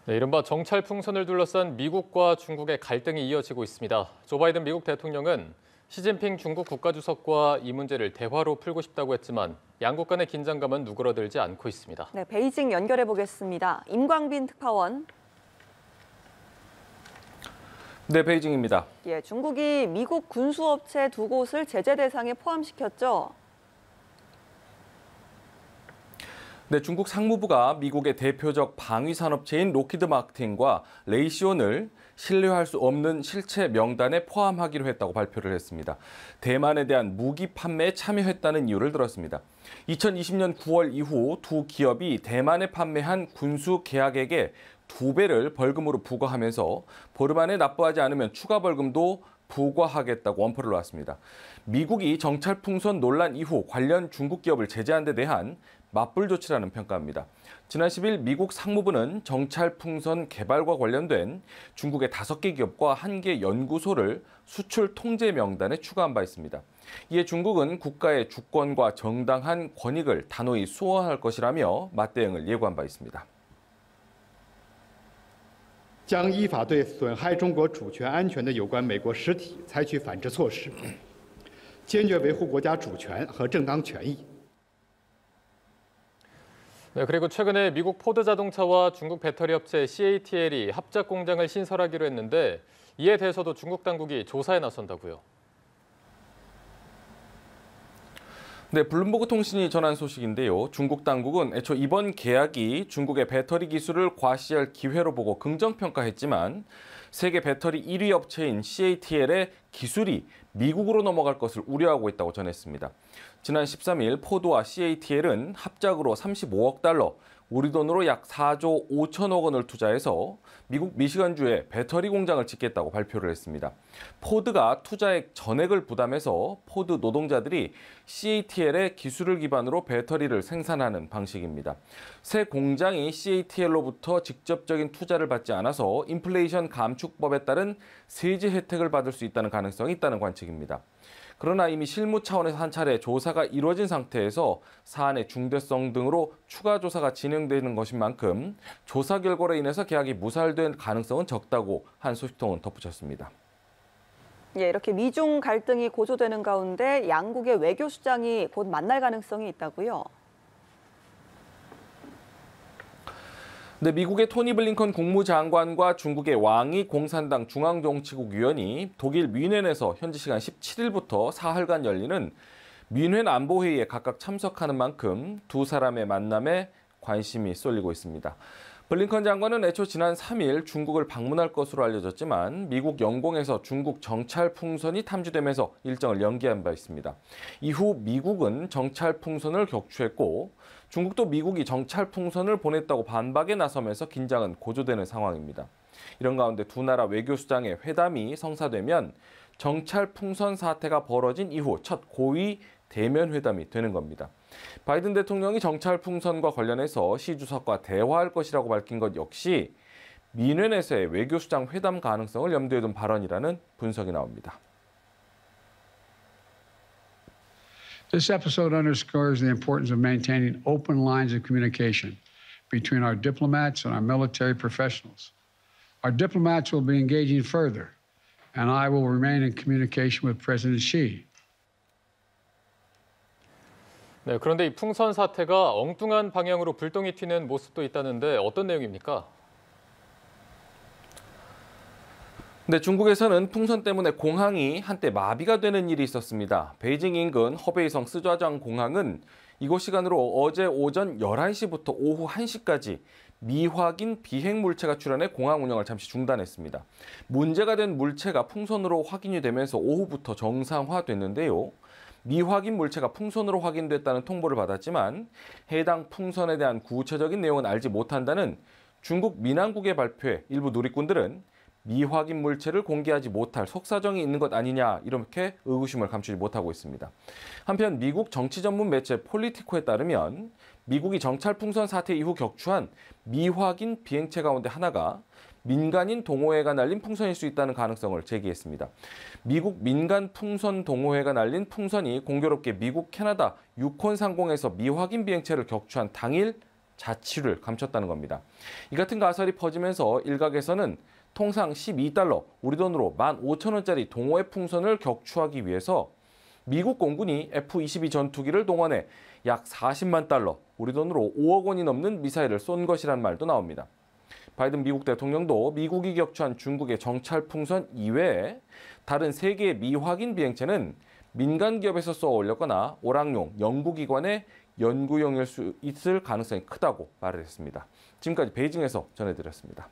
네, 이른바 정찰 풍선을 둘러싼 미국과 중국의 갈등이 이어지고 있습니다. 조 바이든 미국 대통령은 시진핑 중국 국가주석과 이 문제를 대화로 풀고 싶다고 했지만 양국 간의 긴장감은 누그러들지 않고 있습니다. 네, 베이징 연결해 보겠습니다. 임광빈 특파원. 네, 베이징입니다. 예, 중국이 미국 군수업체 두 곳을 제재 대상에 포함시켰죠. 네, 중국 상무부가 미국의 대표적 방위 산업체인 록히드 마틴과 레이시온을 신뢰할 수 없는 실체 명단에 포함하기로 했다고 발표를 했습니다. 대만에 대한 무기 판매에 참여했다는 이유를 들었습니다. 2020년 9월 이후 두 기업이 대만에 판매한 군수 계약액의 2배를 벌금으로 부과하면서 보름 안에 납부하지 않으면 추가 벌금도 부과하겠다고 엄포를 놨습니다. 미국이 정찰 풍선 논란 이후 관련 중국 기업을 제재한 데 대한 맞불 조치라는 평가입니다. 지난 10일 미국 상무부는 정찰 풍선 개발과 관련된 중국의 5개 기업과 1개 연구소를 수출 통제 명단에 추가한 바 있습니다. 이에 중국은 국가의 주권과 정당한 권익을 단호히 수호할 것이라며 맞대응을 예고한 바 있습니다. 将依法对损害中国主权安全的有关美国实体采取反制措施，坚决维护国家主权和正当权益。 네, 그리고 최근에 미국 포드 자동차와 중국 배터리 업체 CATL이 합작 공장을 신설하기로 했는데 이에 대해서도 중국 당국이 조사에 나선다고요. 네, 블룸버그 통신이 전한 소식인데요. 중국 당국은 애초 이번 계약이 중국의 배터리 기술을 과시할 기회로 보고 긍정평가했지만 세계 배터리 1위 업체인 CATL의 기술이 미국으로 넘어갈 것을 우려하고 있다고 전했습니다. 지난 13일 포드와 CATL은 합작으로 35억 달러, 우리 돈으로 약 4조 5천억 원을 투자해서 미국 미시건주에 배터리 공장을 짓겠다고 발표를 했습니다. 포드가 투자액 전액을 부담해서 포드 노동자들이 CATL의 기술을 기반으로 배터리를 생산하는 방식입니다. 새 공장이 CATL로부터 직접적인 투자를 받지 않아서 인플레이션 감축법에 따른 세제 혜택을 받을 수 있다는 가능성이 있다는 관측입니다. 그러나 이미 실무 차원에서 한 차례 조사가 이루어진 상태에서 사안의 중대성 등으로 추가 조사가 진행되는 것인 만큼 조사 결과로 인해서 계약이 무살될 가능성은 적다고 한 소식통은 덧붙였습니다. 예, 이렇게 미중 갈등이 고조되는 가운데 양국의 외교 수장이 곧 만날 가능성이 있다고요. 네, 미국의 토니 블링컨 국무장관과 중국의 왕이 공산당 중앙정치국 위원이 독일 뮌헨에서 현지 시간 17일부터 사흘간 열리는 뮌헨 안보회의에 각각 참석하는 만큼 두 사람의 만남에 관심이 쏠리고 있습니다. 블링컨 장관은 애초 지난 3일 중국을 방문할 것으로 알려졌지만 미국 영공에서 중국 정찰 풍선이 탐지되면서 일정을 연기한 바 있습니다. 이후 미국은 정찰 풍선을 격추했고 중국도 미국이 정찰 풍선을 보냈다고 반박에 나서면서 긴장은 고조되는 상황입니다. 이런 가운데 두 나라 외교수장의 회담이 성사되면 정찰 풍선 사태가 벌어진 이후 첫 고위 대면 회담이 되는 겁니다. 바이든 대통령이 정찰 풍선과 관련해서 시 주석과 대화할 것이라고 밝힌 것 역시 뮌헨에서의 외교수장 회담 가능성을 염두에 둔 발언이라는 분석이 나옵니다. This episode underscores the importance of maintaining open lines of communication between our diplomats and our military professionals. Our diplomats will be engaging further, and I will remain in communication with President Xi. 네, 그런데 이 풍선 사태가 엉뚱한 방향으로 불똥이 튀는 모습도 있다는데 어떤 내용입니까? 네, 중국에서는 풍선 때문에 공항이 한때 마비가 되는 일이 있었습니다. 베이징 인근 허베이성 스좌장 공항은 이곳 시간으로 어제 오전 11시부터 오후 1시까지 미확인 비행 물체가 출현해 공항 운영을 잠시 중단했습니다. 문제가 된 물체가 풍선으로 확인이 되면서 오후부터 정상화됐는데요. 미확인 물체가 풍선으로 확인됐다는 통보를 받았지만 해당 풍선에 대한 구체적인 내용은 알지 못한다는 중국 민항국의 발표에 일부 누리꾼들은 미확인 물체를 공개하지 못할 속사정이 있는 것 아니냐 이렇게 의구심을 감추지 못하고 있습니다. 한편 미국 정치 전문 매체 폴리티코에 따르면 미국이 정찰 풍선 사태 이후 격추한 미확인 비행체 가운데 하나가 민간인 동호회가 날린 풍선일 수 있다는 가능성을 제기했습니다. 미국 민간 풍선 동호회가 날린 풍선이 공교롭게 미국 캐나다 유콘 상공에서 미확인 비행체를 격추한 당일 자취를 감췄다는 겁니다. 이 같은 가설이 퍼지면서 일각에서는 통상 12달러, 우리 돈으로 15,000원짜리 동호회 풍선을 격추하기 위해서 미국 공군이 F-22 전투기를 동원해 약 40만 달러, 우리 돈으로 5억 원이 넘는 미사일을 쏜 것이란 말도 나옵니다. 바이든 미국 대통령도 미국이 격추한 중국의 정찰 풍선 이외에 다른 3개의 미확인 비행체는 민간 기업에서 쏘아 올렸거나 오락용 연구기관의 연구용일 수 있을 가능성이 크다고 말을 했습니다. 지금까지 베이징에서 전해드렸습니다.